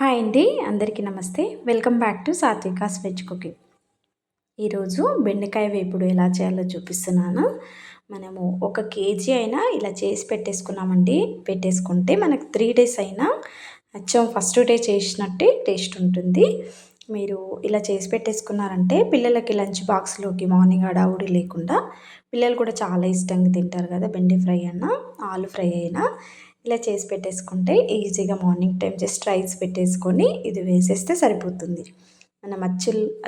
Hi అండి, అందరికీ నమస్తే. Welcome back to Satvika's veg cooking. ఈరోజు బెండకాయ వేపుడు ఎలా చేయాలో చూపిస్తున్నాను. మనము 1 కేజీ అయినా ఇలా చేసి పెట్టేసుకుంటే మనకు 3 డేస్ అయినా అచ్చం ఫస్ట్ డే చేసినట్టే టేస్ట్ ఉంటుంది. మీరు ఇలా చేసి పెట్టేసుకున్నారంటే పిల్లలకి లంచ్ బాక్స్లోకి మార్నింగ్ హడావుడి లేకుండా పిల్లలు కూడా చాలా ఇష్టంగా తింటారు కదా. బెండి ఫ్రై అయినా ఆలు ఫ్రై అయినా ఇలా చేసి పెట్టేసుకుంటే ఈజీగా మార్నింగ్ టైం జస్ట్ రైస్ పెట్టేసుకొని ఇది వేసేస్తే సరిపోతుంది. మనం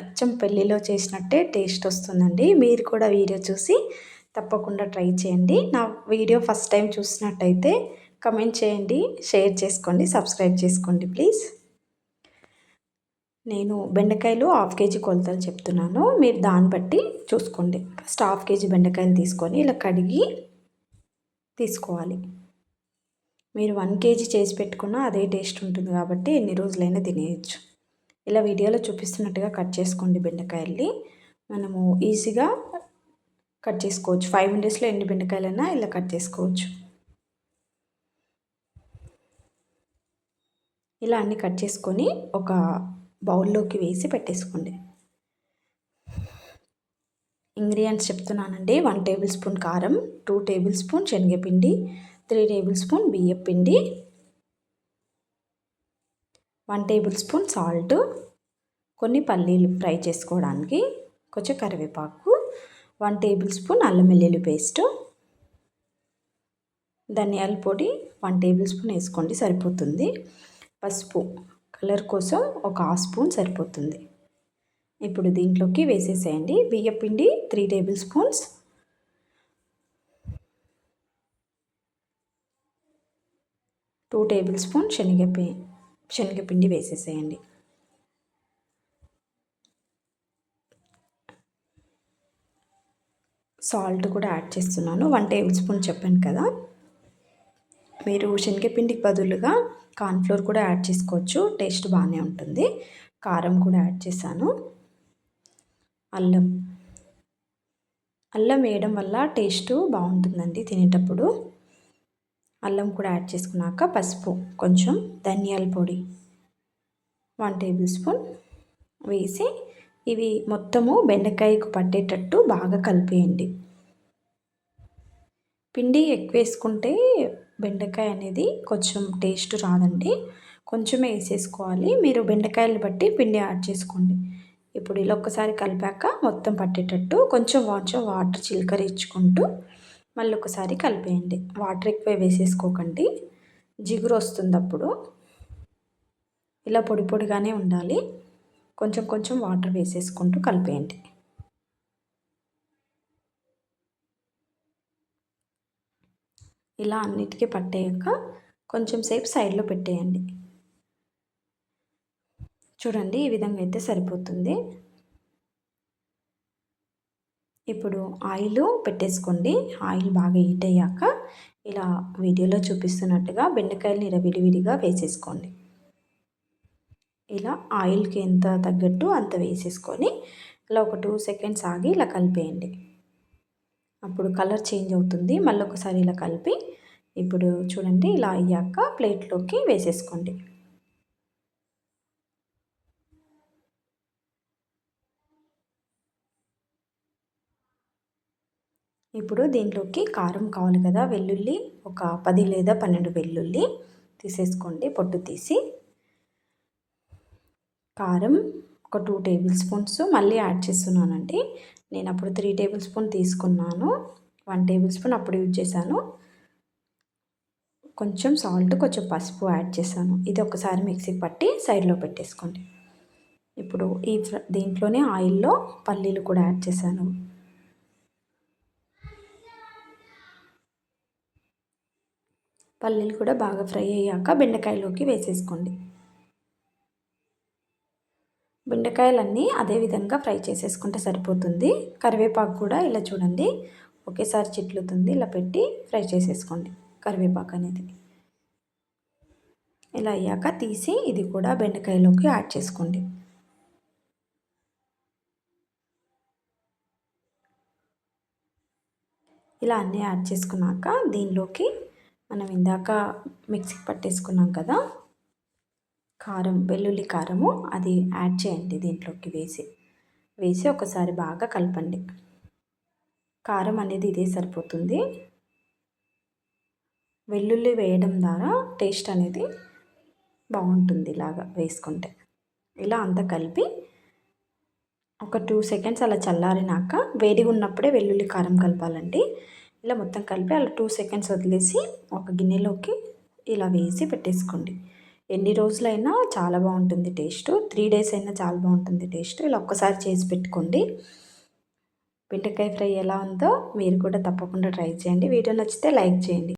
అచ్చం పెళ్ళిలో చేసినట్టే టేస్ట్ వస్తుందండి. మీరు కూడా వీడియో చూసి తప్పకుండా ట్రై చేయండి. నా వీడియో ఫస్ట్ టైం చూసినట్టయితే కమెంట్ చేయండి, షేర్ చేసుకోండి, సబ్స్క్రైబ్ చేసుకోండి ప్లీజ్. నేను బెండకాయలు 1/2 కేజీ కొలతలు చెప్తున్నాను, మీరు దాన్ని బట్టి చూసుకోండి. ఫస్ట్ 1/2 కేజీ బెండకాయలు తీసుకొని ఇలా కడిగి తీసుకోవాలి. మీరు 1 కేజీ చేసి పెట్టుకున్నా అదే టేస్ట్ ఉంటుంది కాబట్టి ఎన్ని రోజులైనా తినేయచ్చు. ఇలా వీడియోలో చూపిస్తున్నట్టుగా కట్ చేసుకోండి బెండకాయల్ని. మనము ఈజీగా కట్ చేసుకోవచ్చు. 5 మినిట్స్లో ఎన్ని బెండకాయలైనా ఇలా కట్ చేసుకోవచ్చు. ఇలా అన్ని కట్ చేసుకొని ఒక బౌల్లోకి వేసి పెట్టేసుకోండి. ఇంగ్రీడియంట్స్ చెప్తున్నానండి. 1 టేబుల్ స్పూన్ కారం, 2 టేబుల్ స్పూన్ శనగపిండి, 3 టేబుల్ స్పూన్ బియ్యపిండి, 1 టేబుల్ స్పూన్ సాల్ట్, కొన్ని పల్లీలు ఫ్రై చేసుకోవడానికి, కొంచెం కరివేపాకు, 1 టేబుల్ స్పూన్ అల్లం వెల్లుల్లి పేస్టు, ధనియాల పొడి 1 టేబుల్ స్పూన్ వేసుకోండి సరిపోతుంది. పసుపు కలర్ కోసం ఒక 1/2 స్పూన్ సరిపోతుంది. ఇప్పుడు దీంట్లోకి వేసేసేయండి. బియ్యపిండి 3 table spoons, two table spoon శనగపిండి వేసేసేయండి. సాల్ట్ కూడా యాడ్ చేస్తున్నాను. 1 టేబుల్ స్పూన్ చెప్పాను కదా. మీరు శనగపిండికి బదులుగా కార్న్ఫ్లోర్ కూడా యాడ్ చేసుకోవచ్చు, టేస్ట్ బాగానే ఉంటుంది. కారం కూడా యాడ్ చేశాను. అల్లం వేయడం వల్ల టేస్ట్ బాగుంటుందండి తినేటప్పుడు. అల్లం కూడా యాడ్ చేసుకున్నాక పసుపు కొంచెం, ధనియాల పొడి 1 టేబుల్ స్పూన్ వేసి ఇవి మొత్తము బెండకాయకు పట్టేటట్టు బాగా కలిపేయండి. పిండి ఎక్కువ వేసుకుంటే బెండకాయ అనేది కొంచెం టేస్ట్ రాదండి. కొంచెమే వేసేసుకోవాలి. మీరు బెండకాయలు బట్టి పిండి యాడ్ చేసుకోండి. ఇప్పుడు ఇలా ఒక్కసారి కలిపాక మొత్తం పట్టేటట్టు కొంచెం వాటర్ చిలకరించుకుంటూ మళ్ళీ ఒకసారి కలిపేయండి. వాటర్ ఎక్కువ వేసేసుకోకండి, జిగురు వస్తుంది అప్పుడు. ఇలా పొడి పొడిగానే ఉండాలి. కొంచెం వాటర్ వేసేసుకుంటూ కలిపేయండి. ఇలా అన్నిటికీ పట్టేయక కొంచెం సేపు సైడ్లో పెట్టేయండి. చూడండి, ఈ విధంగా అయితే సరిపోతుంది. ఇప్పుడు ఆయిల్ పెట్టేసుకోండి. ఆయిల్ బాగా హీట్ అయ్యాక ఇలా వీడియోలో చూపిస్తున్నట్టుగా బెండకాయలని ఇలా విడివిడిగా వేసేసుకోండి. ఇలా ఆయిల్కి ఎంత తగ్గట్టు అంత వేసేసుకొని ఇలా ఒక 2 సెకండ్స్ ఆగి ఇలా కలిపేయండి. అప్పుడు కలర్ చేంజ్ అవుతుంది. మళ్ళీ ఒకసారి ఇలా కలిపి ఇప్పుడు చూడండి, ఇలా అయ్యాక ప్లేట్లోకి వేసేసుకోండి. ఇప్పుడు దీంట్లోకి కారం కావాలి కదా. వెల్లుల్లి ఒక 10 లేదా 12 వెల్లుల్లి తీసేసుకోండి, పొట్టు తీసి. కారం ఒక 2 టేబుల్ స్పూన్స్ మళ్ళీ యాడ్ చేస్తున్నానండి. నేను అప్పుడు 3 టేబుల్ స్పూన్ తీసుకున్నాను, 1 టేబుల్ స్పూన్ అప్పుడు యూజ్ చేశాను. కొంచెం సాల్ట్, కొంచెం పసుపు యాడ్ చేశాను. ఇది ఒకసారి మిక్సీకి పట్టి సైడ్లో పెట్టేసుకోండి. ఇప్పుడు దీంట్లోనే ఆయిల్లో పల్లీలు కూడా యాడ్ చేశాను. పల్లీలు కూడా బాగా ఫ్రై అయ్యాక బెండకాయలోకి వేసేసుకోండి. బెండకాయలన్నీ అదే విధంగా ఫ్రై చేసేసుకుంటే సరిపోతుంది. కరివేపాకు కూడా ఇలా చూడండి ఒకేసారి చిట్లుతుంది. ఇలా పెట్టి ఫ్రై చేసేసుకోండి కరివేపాకు అనేది. ఇలా అయ్యాక తీసి ఇది కూడా బెండకాయలోకి యాడ్ చేసుకోండి. ఇలా అన్నీ యాడ్ చేసుకున్నాక దీనిలోకి మనం ఇందాక మిక్సీకి పట్టేసుకున్నాం కదా కారం, వెల్లుల్లి కారము అది యాడ్ చేయండి దీంట్లోకి వేసి ఒకసారి బాగా కలపండి. కారం అనేది ఇదే సరిపోతుంది. వెల్లుల్లి వేయడం ద్వారా టేస్ట్ అనేది బాగుంటుంది ఇలాగా వేసుకుంటే. ఇలా అంతా కలిపి ఒక 2 సెకండ్స్ అలా చల్లారినాక వేడిగా ఉన్నప్పుడే వెల్లుల్లి కారం కలపాలండి. ఇలా మొత్తం కలిపి అలా 2 సెకండ్స్ వదిలేసి ఒక గిన్నెలోకి ఇలా వేసి పెట్టేసుకోండి. ఎన్ని రోజులైనా చాలా బాగుంటుంది టేస్ట్. 3 డేస్ అయినా చాలా బాగుంటుంది టేస్ట్. ఇలా ఒక్కసారి చేసి పెట్టుకోండి. బెండకాయ ఫ్రై ఎలా ఉందో మీరు కూడా తప్పకుండా ట్రై చేయండి. వీడియో నచ్చితే లైక్ చేయండి.